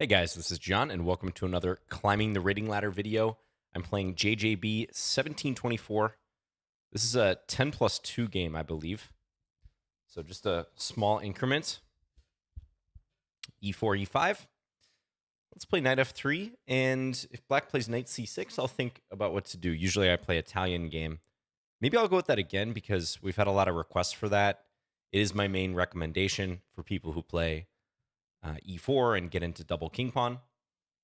Hey guys, this is John, and welcome to another Climbing the Rating Ladder video. I'm playing JJB 1724. This is a 10 plus 2 game, I believe. So just a small increment. e4, e5. Let's play knight f3, and if black plays knight c6, I'll think about what to do. Usually I play Italian game. Maybe I'll go with that again because we've had a lot of requests for that. It is my main recommendation for people who play e4 and get into double king pawn.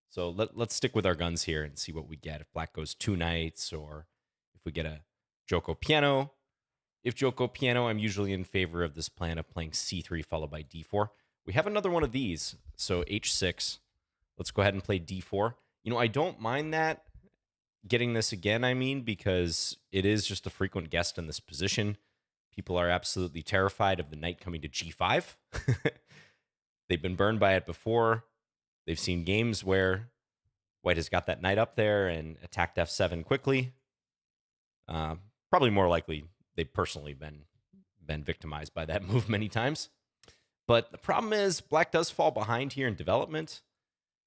So let's stick with our guns here and see what we get. If black goes two knights, or if we get a Joko piano. If Joko piano, I'm usually in favor of this plan of playing c3 followed by d4. We have another one of these, so h6. Let's go ahead and play d4. You know, I don't mind that, getting this again, I mean, because it is just a frequent guest in this position. People are absolutely terrified of the knight coming to g5. They've been burned by it before. They've seen games where white has got that knight up there and attacked f7 quickly. Probably more likely they've personally been victimized by that move many times. But the problem is black does fall behind here in development.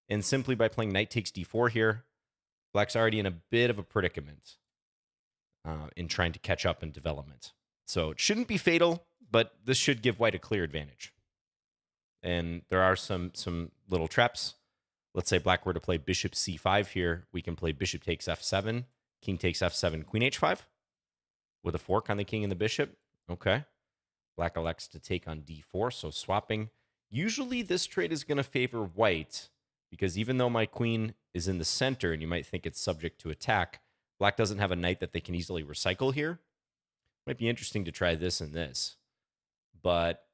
And simply by playing knight takes d4 here, black's already in a bit of a predicament in trying to catch up in development. So it shouldn't be fatal, but this should give white a clear advantage. And there are some little traps. Let's say black were to play bishop c5 here. We can play bishop takes f7, king takes f7, queen h5 with a fork on the king and the bishop. Okay. Black elects to take on d4, so swapping. Usually this trade is going to favor white because even though my queen is in the center and you might think it's subject to attack, black doesn't have a knight that they can easily recycle here. Might be interesting to try this and this. But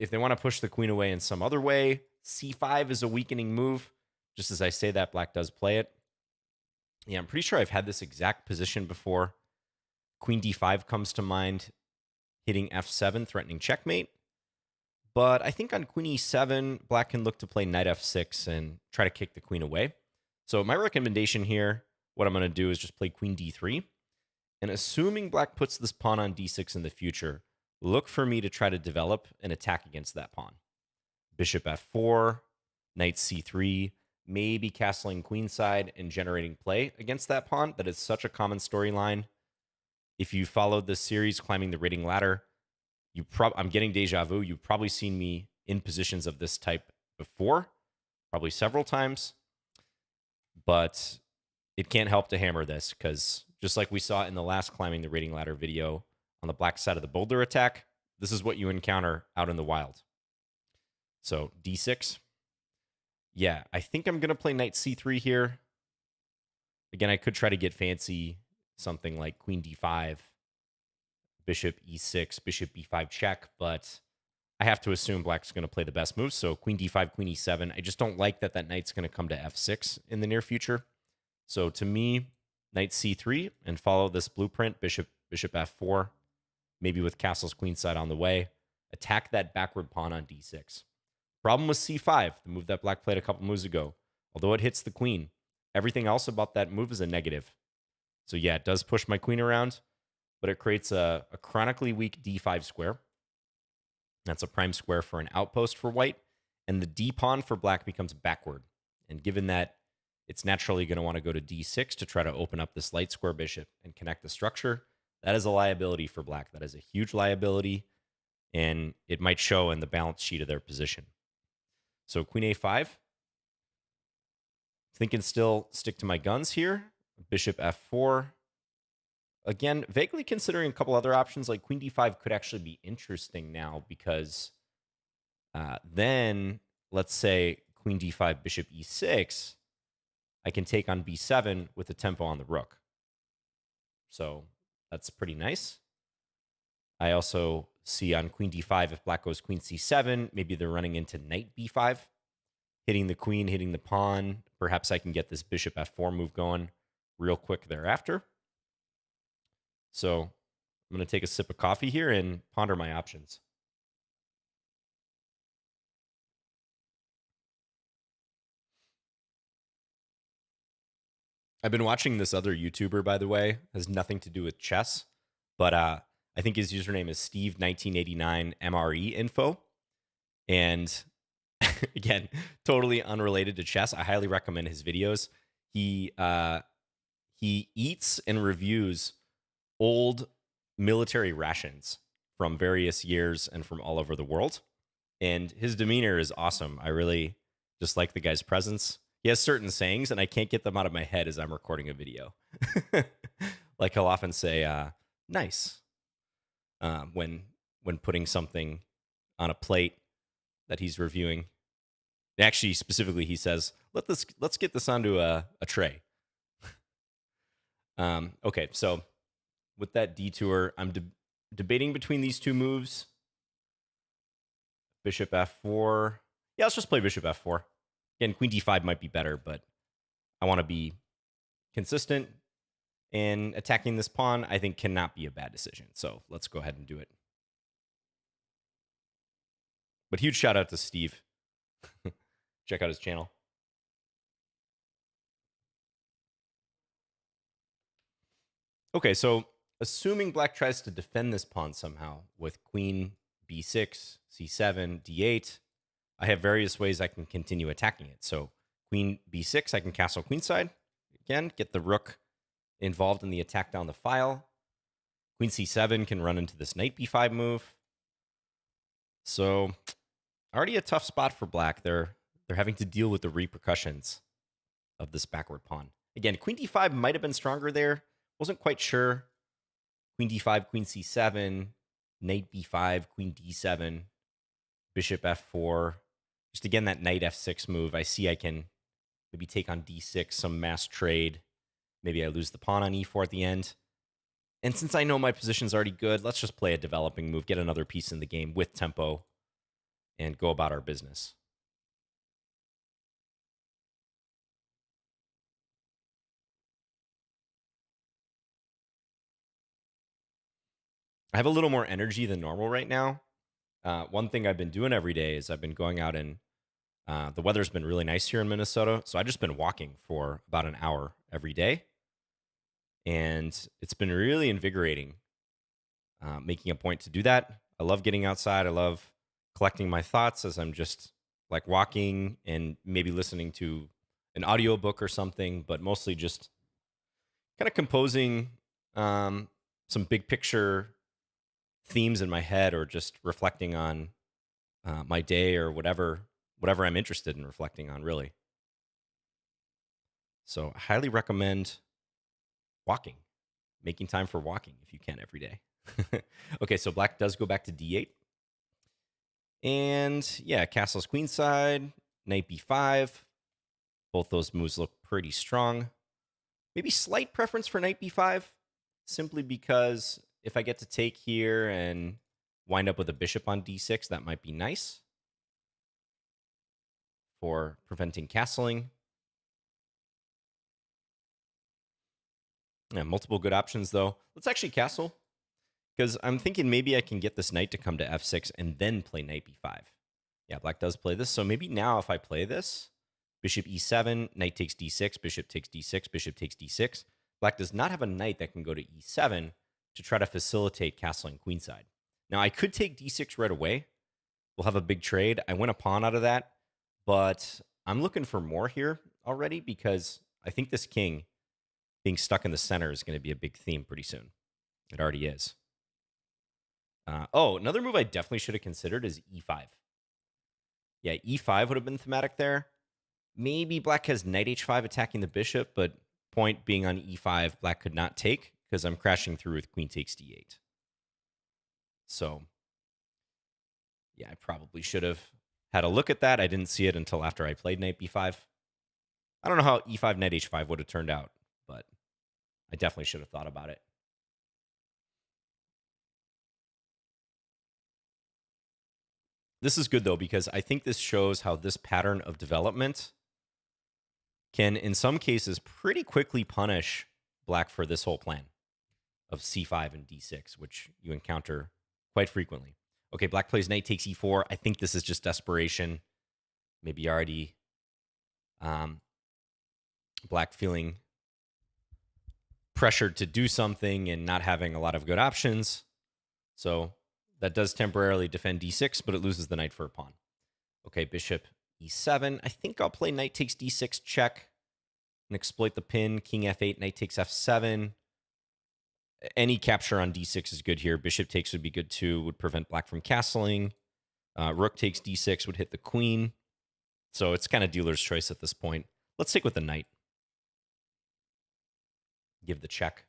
if they want to push the queen away in some other way, c5 is a weakening move. Just as I say that, black does play it. Yeah, I'm pretty sure I've had this exact position before. Queen d5 comes to mind, hitting f7, threatening checkmate. But I think on queen e7, black can look to play knight f6 and try to kick the queen away. So my recommendation here, what I'm going to do is just play queen d3. And assuming black puts this pawn on d6 in the future, look for me to try to develop an attack against that pawn. Bishop f4, knight c3, maybe castling queenside and generating play against that pawn. That is such a common storyline. If you followed this series, Climbing the Rating Ladder, I'm getting deja vu. You've probably seen me in positions of this type before, probably several times. But it can't help to hammer this because just like we saw in the last Climbing the Rating Ladder video, on the black side of the boulder attack, this is what you encounter out in the wild. So d6. Yeah, I think I'm going to play knight c3 here. Again, I could try to get fancy, something like queen d5, bishop e6, bishop b5 check, but I have to assume black's going to play the best move. So queen d5, queen e7. I just don't like that knight's going to come to f6 in the near future. So to me, knight c3 and follow this blueprint, bishop f4. Maybe with castles queenside on the way, attack that backward pawn on d6. Problem with c5, the move that black played a couple moves ago. Although it hits the queen, everything else about that move is a negative. So yeah, it does push my queen around, but it creates a chronically weak d5 square. That's a prime square for an outpost for white, and the d pawn for black becomes backward. And given that it's naturally going to want to go to d6 to try to open up this light square bishop and connect the structure, that is a liability for black. That is a huge liability, and it might show in the balance sheet of their position. So queen a5. Thinking still stick to my guns here. Bishop f4. Again, vaguely considering a couple other options, like queen d5 could actually be interesting now because then, let's say queen d5, bishop e6, I can take on b7 with the tempo on the rook. So that's pretty nice. I also see on queen d5, if black goes queen c7, maybe they're running into knight b5, hitting the queen, hitting the pawn. Perhaps I can get this bishop f4 move going real quick thereafter. So I'm going to take a sip of coffee here and ponder my options. I've been watching this other YouTuber, by the way, has nothing to do with chess, but I think his username is Steve1989 MRE info. And Again, totally unrelated to chess. I highly recommend his videos. He eats and reviews old military rations from various years and from all over the world. And his demeanor is awesome. I really just like the guy's presence. He has certain sayings, and I can't get them out of my head as I'm recording a video. Like he'll often say, "Nice," when putting something on a plate that he's reviewing. Actually, specifically, he says, let's get this onto a tray." Okay, so with that detour, I'm debating between these two moves. Bishop f4. Yeah, let's just play bishop f4. Again, queen d5 might be better, but I want to be consistent. And attacking this pawn, I think, cannot be a bad decision. So let's go ahead and do it. But huge shout out to Steve. Check out his channel. Okay, so assuming black tries to defend this pawn somehow with queen b6, c7, d8, I have various ways I can continue attacking it. So queen b6, I can castle queenside. Again, get the rook involved in the attack down the file. Queen c7 can run into this knight b5 move. So already a tough spot for black. They're having to deal with the repercussions of this backward pawn. Again, queen d5 might have been stronger there. Wasn't quite sure. Queen d5, queen c7, knight b5, queen d7, bishop f4. Just again, that knight f6 move. I see I can maybe take on d6, some mass trade. Maybe I lose the pawn on e4 at the end. And since I know my position's already good, let's just play a developing move, get another piece in the game with tempo, and go about our business. I have a little more energy than normal right now. One thing I've been doing every day is I've been going out and the weather's been really nice here in Minnesota. So I've just been walking for about an hour every day. And it's been really invigorating making a point to do that. I love getting outside. I love collecting my thoughts as I'm just like walking and maybe listening to an audiobook or something, but mostly just kind of composing some big picture themes in my head, or just reflecting on my day, or whatever I'm interested in reflecting on, really. So I highly recommend walking, making time for walking if you can every day. Okay, so black does go back to d8. And yeah, castles queenside, knight b5. Both those moves look pretty strong. Maybe slight preference for knight b5, simply because if I get to take here and wind up with a bishop on d6, that might be nice for preventing castling. Yeah, multiple good options, though. Let's actually castle, because I'm thinking maybe I can get this knight to come to f6 and then play knight b5. Yeah, black does play this. So maybe now if I play this, bishop e7, knight takes d6, bishop takes d6, bishop takes d6. Black does not have a knight that can go to e7 to try to facilitate castling queenside. Now, I could take d6 right away. We'll have a big trade. I win a pawn out of that, but I'm looking for more here already, because I think this king being stuck in the center is going to be a big theme pretty soon. It already is. Another move I definitely should have considered is e5. Yeah, e5 would have been thematic there. Maybe black has knight h5 attacking the bishop, but point being on e5, black could not take, because I'm crashing through with queen takes d8. So, yeah, I probably should have had a look at that. I didn't see it until after I played knight b5. I don't know how e5, knight h5 would have turned out, but I definitely should have thought about it. This is good, though, because I think this shows how this pattern of development can, in some cases, pretty quickly punish black for this whole plan of c5 and d6, which you encounter quite frequently. Okay, black plays knight takes e4. I think this is just desperation. Maybe already black feeling pressured to do something and not having a lot of good options. So that does temporarily defend d6, but it loses the knight for a pawn. Okay, bishop e7. I think I'll play knight takes d6 check and exploit the pin. King f8, knight takes f7. Any capture on d6 is good here. Bishop takes would be good too, would prevent black from castling. Rook takes d6 would hit the queen. So it's kind of dealer's choice at this point. Let's take with the knight. Give the check.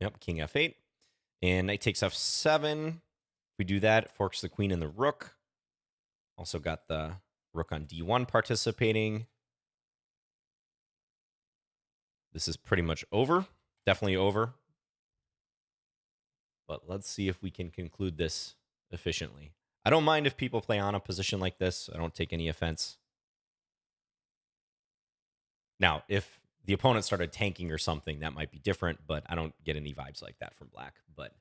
Yep, king f8. And knight takes f7. If we do that, it forks the queen and the rook. Also got the rook on d1 participating. This is pretty much over. Definitely over. But let's see if we can conclude this efficiently. I don't mind if people play on a position like this. I don't take any offense. Now, if the opponent started tanking or something, that might be different, but I don't get any vibes like that from black. But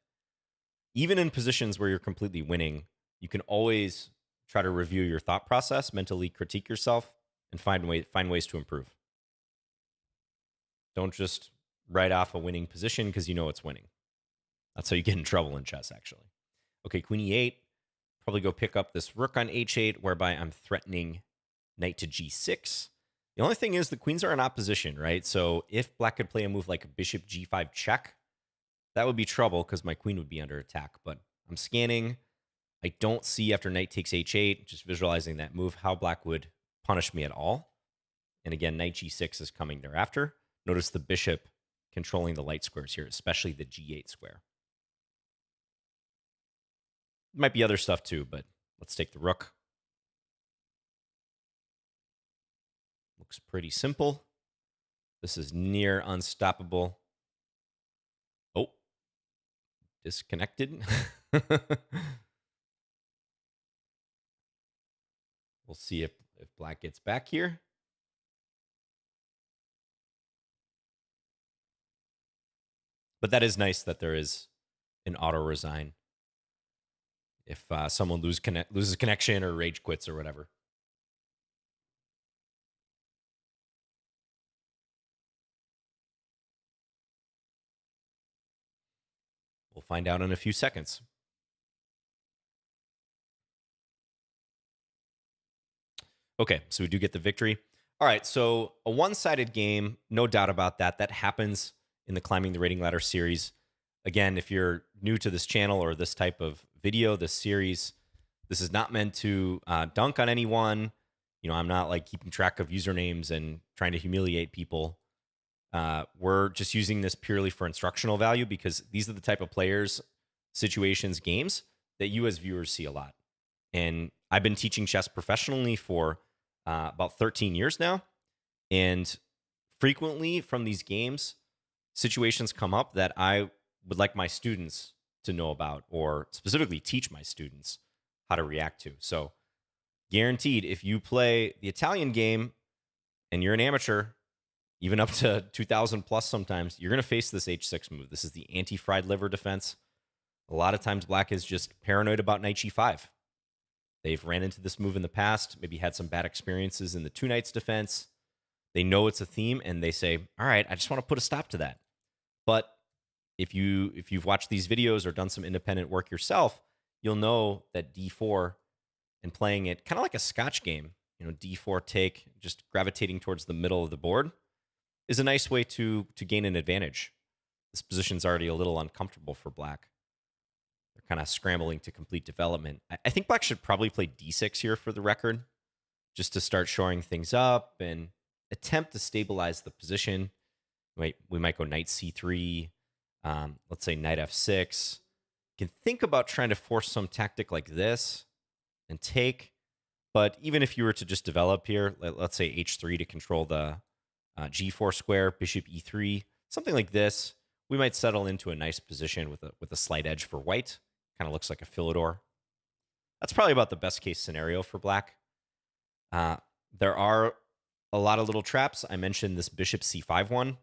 even in positions where you're completely winning, you can always try to review your thought process, mentally critique yourself, and find ways to improve. Don't just write off a winning position because you know it's winning. That's how you get in trouble in chess, actually. Okay, queen e8. Probably go pick up this rook on h8, whereby I'm threatening knight to g6. The only thing is the queens are in opposition, right? So if black could play a move like bishop g5 check, that would be trouble because my queen would be under attack. But I'm scanning. I don't see after knight takes h8, just visualizing that move, how black would punish me at all. And again, knight g6 is coming thereafter. Notice the bishop controlling the light squares here, especially the g8 square. Might be other stuff too, but let's take the rook. Looks pretty simple. This is near unstoppable. Oh, disconnected. We'll see if black gets back here. But that is nice that there is an auto resign if someone loses connection or rage quits or whatever. We'll find out in a few seconds. Okay, so we do get the victory. All right, so a one-sided game, no doubt about that. That happens in the Climbing the Rating Ladder series. Again, if you're new to this channel or this type of video, this series, this is not meant to dunk on anyone. You know, I'm not like keeping track of usernames and trying to humiliate people. We're just using this purely for instructional value because these are the type of players, situations, games that you as viewers see a lot. And I've been teaching chess professionally for about 13 years now. And frequently from these games, situations come up that I would like my students to know about or specifically teach my students how to react to. So guaranteed, if you play the Italian game and you're an amateur, even up to 2,000 plus sometimes, you're going to face this h6 move. This is the anti-fried liver defense. A lot of times black is just paranoid about knight g5. They've ran into this move in the past, maybe had some bad experiences in the two knights defense. They know it's a theme, and they say, all right, I just want to put a stop to that. But if you've watched these videos or done some independent work yourself, you'll know that d4 and playing it kind of like a Scotch game, you know, d4 take, just gravitating towards the middle of the board, is a nice way to gain an advantage. This position's already a little uncomfortable for black. They're kind of scrambling to complete development. I think black should probably play d6 here for the record, just to start shoring things up and attempt to stabilize the position. We might go knight c3, let's say knight f6. You can think about trying to force some tactic like this and take. But even if you were to just develop here, let's say h3 to control the g4 square, bishop e3, something like this, we might settle into a nice position with a slight edge for white. Kind of looks like a Philidor. That's probably about the best case scenario for black. There are a lot of little traps. I mentioned this bishop c5 one.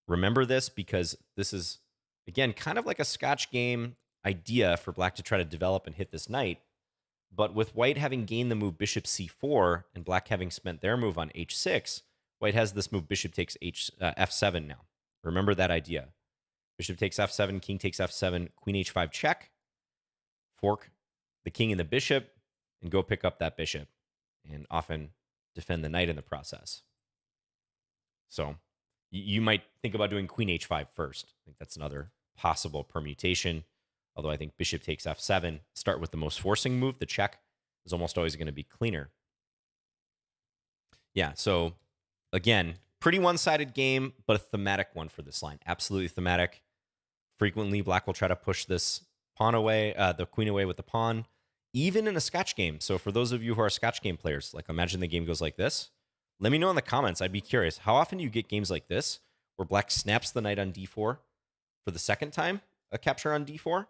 Remember this because this is, again, kind of like a Scotch game idea for black to try to develop and hit this knight. But with white having gained the move bishop c4 and black having spent their move on h6, white has this move bishop takes f7 now. Remember that idea. Bishop takes f7, king takes f7, queen h5 check, fork the king and the bishop, and go pick up that bishop, and often defend the knight in the process. So you might think about doing queen h5 first. I think that's another possible permutation. Although I think bishop takes f7, start with the most forcing move. The check is almost always going to be cleaner. Yeah, so again, pretty one-sided game, but a thematic one for this line. Absolutely thematic. Frequently, black will try to push this pawn away, the queen away with the pawn, even in a Scotch game. So for those of you who are Scotch game players, like imagine the game goes like this. Let me know in the comments. I'd be curious. How often do you get games like this where black snaps the knight on d4 for the second time, a capture on d4,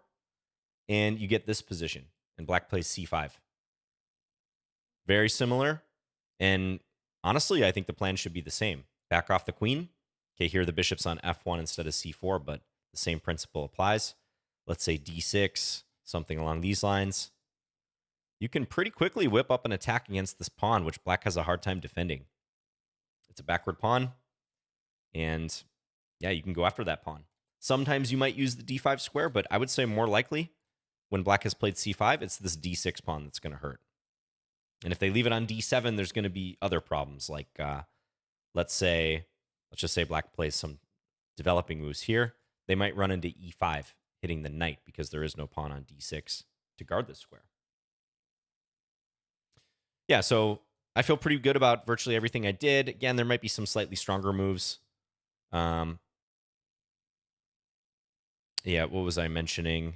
and you get this position, and black plays c5. Very similar, and honestly, I think the plan should be the same. Back off the queen. Okay, here the bishop's on f1 instead of c4, but the same principle applies. Let's say d6, something along these lines. You can pretty quickly whip up an attack against this pawn, which black has a hard time defending. It's a backward pawn, and yeah, you can go after that pawn. Sometimes you might use the d5 square, but I would say more likely when black has played c5, it's this d6 pawn that's going to hurt. And if they leave it on d7, there's going to be other problems, like let's just say black plays some developing moves here. They might run into e5, hitting the knight because there is no pawn on d6 to guard this square. Yeah, so I feel pretty good about virtually everything I did. Again, there might be some slightly stronger moves. Yeah, what was I mentioning?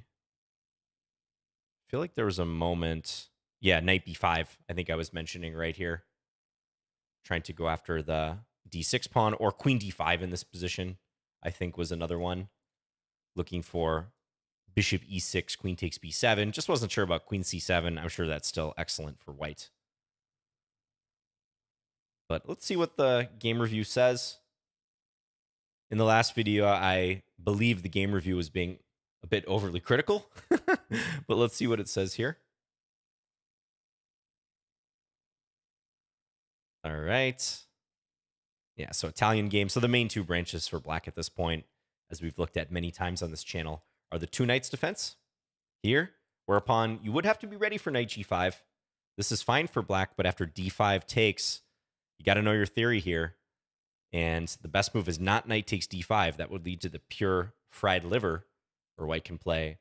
I feel like there was a moment. Yeah, knight b5, I think I was mentioning right here. Trying to go after the d6 pawn, or queen d5 in this position, I think was another one. Looking for bishop e6, queen takes b7. Just wasn't sure about queen c7. I'm sure that's still excellent for white. But let's see what the game review says. In the last video, I believe the game review was being a bit overly critical. But let's see what it says here. All right. Yeah, so Italian game. So the main two branches for black at this point, as we've looked at many times on this channel, are the two knights defense here, whereupon you would have to be ready for knight g5. This is fine for black, but after d5 takes, you got to know your theory here. And the best move is not knight takes d5. That would lead to the pure fried liver, where white can play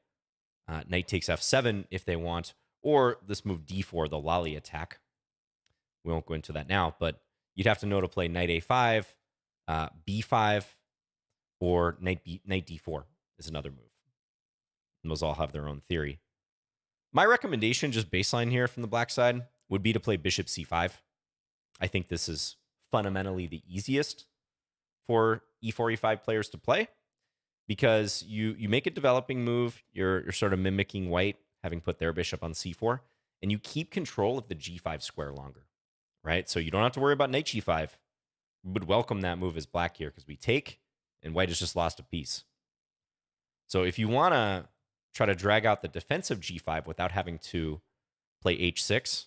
knight takes f7 if they want, or this move d4, the lolly attack. We won't go into that now, but you'd have to know to play knight a5, b5, or knight d4 is another move. And those all have their own theory. My recommendation, just baseline here from the black side, would be to play bishop c5. I think this is fundamentally the easiest for e4, e5 players to play, because you make a developing move, you're sort of mimicking white, having put their bishop on c4, and you keep control of the g5 square longer, right? So you don't have to worry about knight g5. We would welcome that move as black here, because we take, and white has just lost a piece. So if you want to try to drag out the defensive g5 without having to play h6,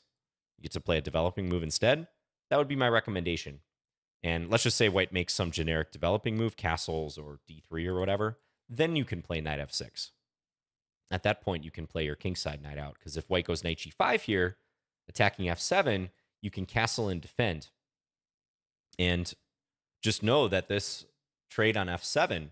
you get to play a developing move instead. That would be my recommendation. And let's just say white makes some generic developing move, castles or d3 or whatever. Then you can play knight f6. At that point, you can play your kingside knight out, because if white goes knight g5 here, attacking f7, you can castle and defend. And just know that this trade on f7,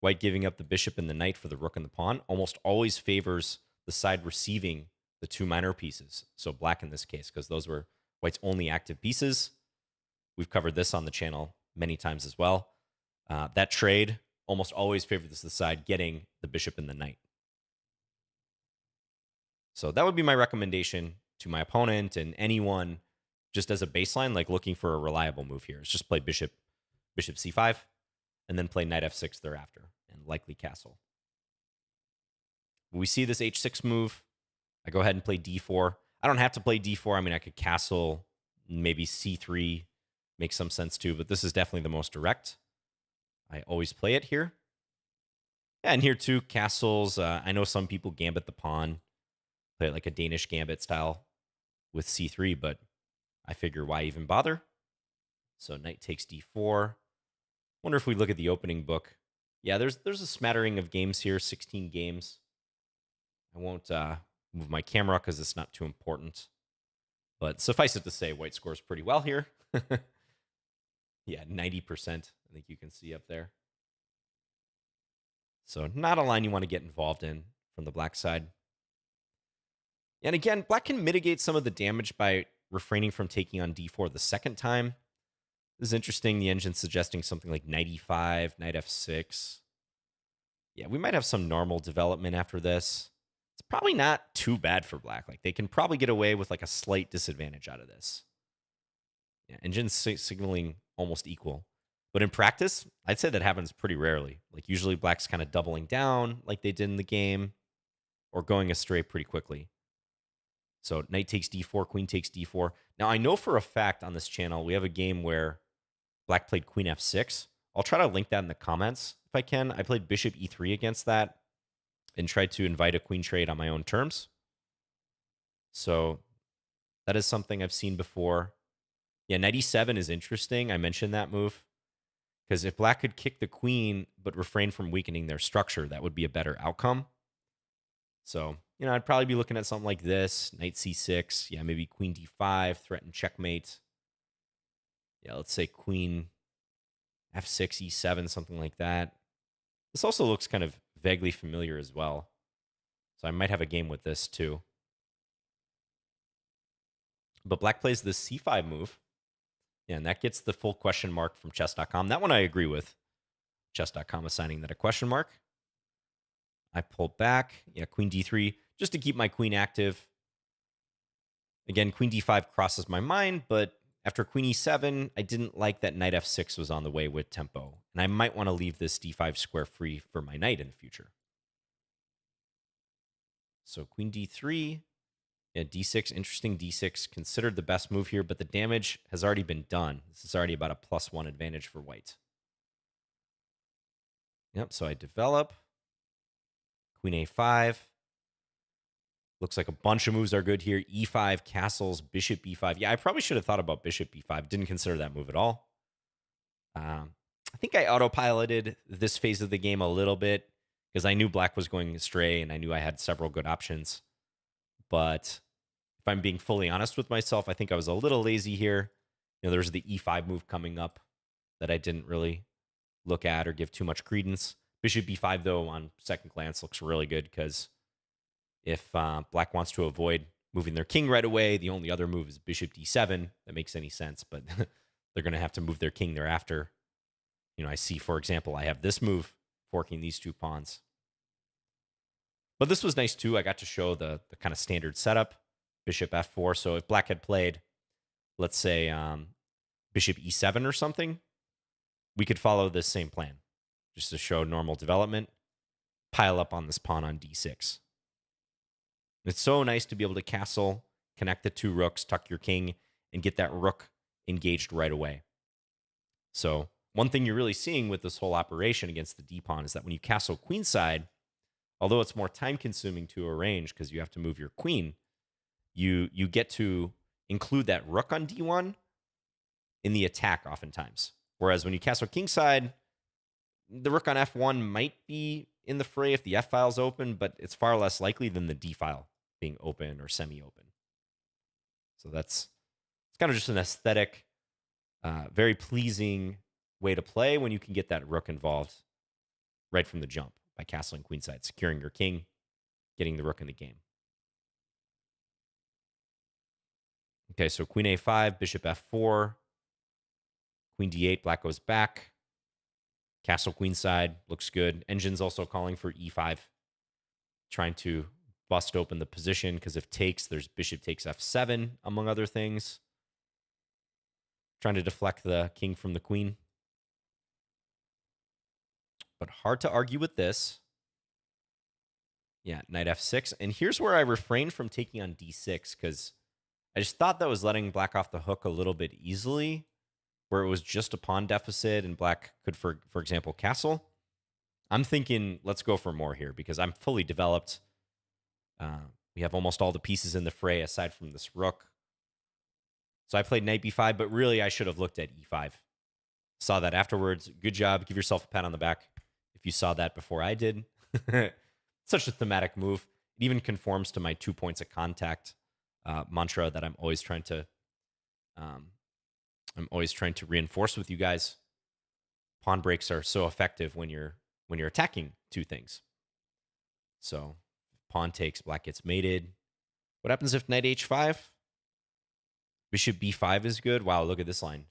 white giving up the bishop and the knight for the rook and the pawn, almost always favors the side receiving the two minor pieces. So black in this case, because those were white's only active pieces. We've covered this on the channel many times as well. That trade almost always favors the side getting the bishop and the knight. So that would be my recommendation to my opponent and anyone, just as a baseline, like looking for a reliable move here. Is just play bishop c5, and then play knight f6 thereafter, and likely castle. When we see this h6 move, I go ahead and play d4. I don't have to play d4. I mean, I could castle, maybe c3, makes some sense too, but this is definitely the most direct. I always play it here. Yeah, and here too, castles. I know some people gambit the pawn, play it like a Danish gambit style with c3, but I figure why even bother? So knight takes d4. Wonder if we look at the opening book. Yeah, there's a smattering of games here, 16 games. I won't move my camera because it's not too important. But suffice it to say, white scores pretty well here. Yeah, 90%, I think you can see up there. So not a line you want to get involved in from the black side. And again, black can mitigate some of the damage by refraining from taking on d4 the second time. This is interesting. The engine's suggesting something like knight e5, knight f6. Yeah, we might have some normal development after this. It's probably not too bad for black. Like, they can probably get away with like a slight disadvantage out of this. Yeah, engine's signaling almost equal. But in practice, I'd say that happens pretty rarely. Like, usually black's kind of doubling down like they did in the game or going astray pretty quickly. So knight takes d4, queen takes d4. Now, I know for a fact on this channel, we have a game where black played queen f6. I'll try to link that in the comments if I can. I played bishop e3 against that and tried to invite a queen trade on my own terms. So that is something I've seen before. Yeah, knight e7 is interesting. I mentioned that move because if black could kick the queen but refrain from weakening their structure, that would be a better outcome. So, I'd probably be looking at something like this, knight c6. Yeah, maybe queen d5, threaten checkmate. Yeah, let's say queen f6, e7, something like that. This also looks kind of vaguely familiar as well. So I might have a game with this too. But black plays the c5 move. Yeah, and that gets the full question mark from chess.com. That one I agree with. Chess.com assigning that a question mark. I pull back. Yeah, queen d3, just to keep my queen active. Again, queen d5 crosses my mind, but after queen e7, I didn't like that knight f6 was on the way with tempo. And I might want to leave this d5 square free for my knight in the future. So queen d3, yeah, d6, interesting d6, considered the best move here, but the damage has already been done. This is already about a +1 advantage for white. Yep, so I develop. Queen a5. Looks like a bunch of moves are good here. e5, castles, bishop b5. Yeah, I probably should have thought about bishop b5. Didn't consider that move at all. I think I autopiloted this phase of the game a little bit because I knew black was going astray and I knew I had several good options. But if I'm being fully honest with myself, I think I was a little lazy here. There's the e5 move coming up that I didn't really look at or give too much credence. Bishop b5, though, on second glance looks really good because if black wants to avoid moving their king right away, the only other move is bishop d7. That makes any sense, but they're going to have to move their king thereafter. I see, for example, I have this move forking these two pawns. But this was nice, too. I got to show the kind of standard setup, bishop f4. So if black had played, let's say, bishop e7 or something, we could follow this same plan just to show normal development, pile up on this pawn on d6. It's so nice to be able to castle, connect the two rooks, tuck your king, and get that rook engaged right away. So one thing you're really seeing with this whole operation against the d-pawn is that when you castle queenside, although it's more time-consuming to arrange because you have to move your queen, you get to include that rook on d1 in the attack oftentimes. Whereas when you castle kingside, the rook on f1 might be in the fray if the f file's open, but it's far less likely than the d file being open or semi-open. So it's kind of just an aesthetic, very pleasing way to play when you can get that rook involved right from the jump by castling queenside, securing your king, getting the rook in the game. Okay, so queen a5, bishop f4, queen d8, black goes back. Castle queenside looks good. Engine's also calling for e5, trying to bust open the position because if takes, there's bishop takes f7, among other things. Trying to deflect the king from the queen. But hard to argue with this. Yeah, knight f6. And here's where I refrained from taking on d6 because I just thought that was letting black off the hook a little bit easily, where it was just a pawn deficit and black could, for example, castle. I'm thinking, let's go for more here because I'm fully developed. We have almost all the pieces in the fray aside from this rook. So I played knight b5, but really I should have looked at e5. Saw that afterwards. Good job. Give yourself a pat on the back if you saw that before I did. Such a thematic move. It even conforms to my 2 points of contact mantra that I'm always trying to reinforce with you guys. Pawn breaks are so effective when you're attacking two things. So pawn takes, black gets mated. What happens if knight h5? Bishop b5 is good. Wow, look at this line.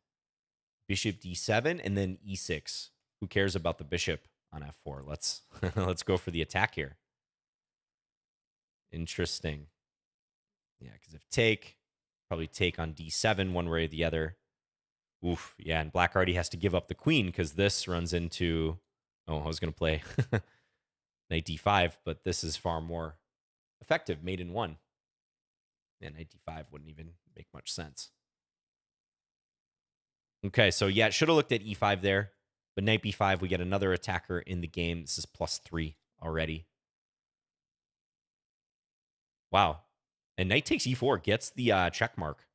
Bishop d7 and then e6. Who cares about the bishop on f4? Let's let's go for the attack here. Interesting. Yeah, because if take, probably take on d7 one way or the other. Oof, yeah, and black already has to give up the queen because this runs into... Oh, I was going to play knight d5, but this is far more effective. Mate in one. Yeah, knight d5 wouldn't even make much sense. Okay, so yeah, should have looked at e5 there, but knight b5, we get another attacker in the game. This is +3 already. Wow. And knight takes e4 gets the check mark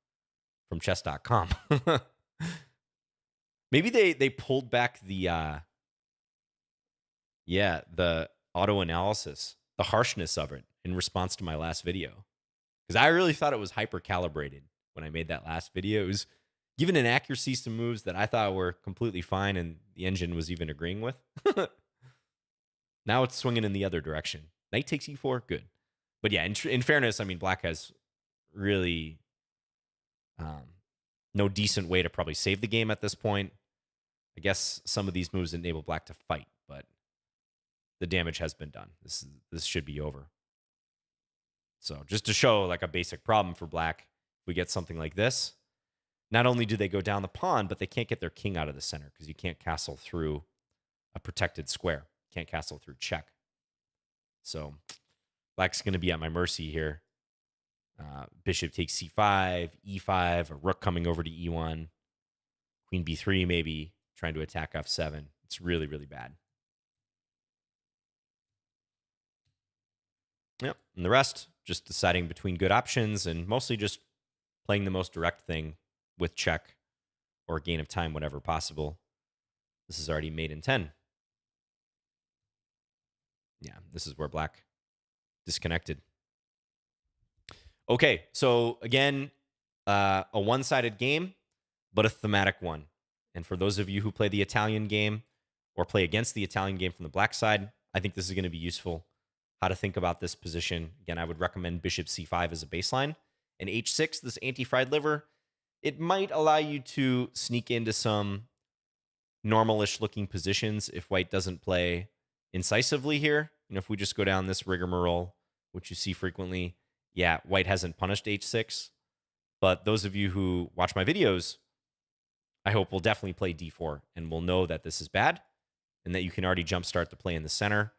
from chess.com. Maybe they pulled back the the auto analysis, the harshness of it in response to my last video. Because I really thought it was hyper calibrated when I made that last video. It was given an accuracy to moves that I thought were completely fine and the engine was even agreeing with. Now it's swinging in the other direction. Knight takes e4, good. But yeah, in fairness, I mean, black has really no decent way to probably save the game at this point. I guess some of these moves enable black to fight, but the damage has been done. This should be over. So just to show like a basic problem for black, we get something like this. Not only do they go down the pawn, but they can't get their king out of the center because you can't castle through a protected square. You can't castle through check. So black's going to be at my mercy here. Bishop takes c5, e5, a rook coming over to e1, queen b3 maybe, trying to attack f7. It's really, really bad. Yep, and the rest, just deciding between good options and mostly just playing the most direct thing with check or gain of time whenever possible. This is already mate in 10. Yeah, this is where black disconnected. Okay, so again, a one-sided game, but a thematic one. And for those of you who play the Italian game or play against the Italian game from the black side, I think this is going to be useful. How to think about this position. Again, I would recommend bishop c5 as a baseline. And h6, this anti-fried liver, it might allow you to sneak into some normalish looking positions if white doesn't play incisively here. You know, if we just go down this rigmarole, which you see frequently, yeah, white hasn't punished h6. But those of you who watch my videos, I hope will definitely play d4 and will know that this is bad and that you can already jumpstart the play in the center.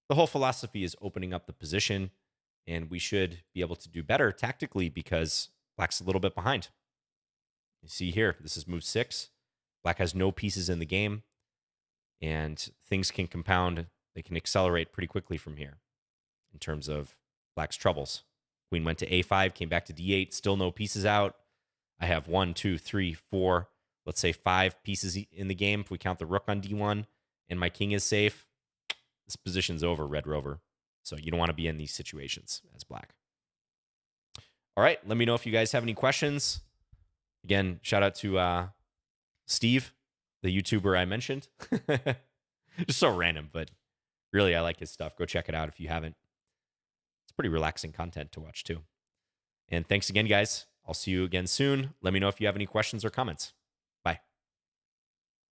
The whole philosophy is opening up the position, and we should be able to do better tactically because black's a little bit behind. You see here, this is move 6. Black has no pieces in the game, and things can compound. They can accelerate pretty quickly from here in terms of black's troubles. Queen went to a5, came back to d8, still no pieces out. I have 1, 2, 3, 4, let's say 5 pieces in the game if we count the rook on d1, and my king is safe. This position's over, Red Rover. So you don't want to be in these situations as black. All right, let me know if you guys have any questions. Again, shout out to Steve, the YouTuber I mentioned. Just so random, but really I like his stuff. Go check it out if you haven't. It's pretty relaxing content to watch too. And thanks again, guys. I'll see you again soon. Let me know if you have any questions or comments.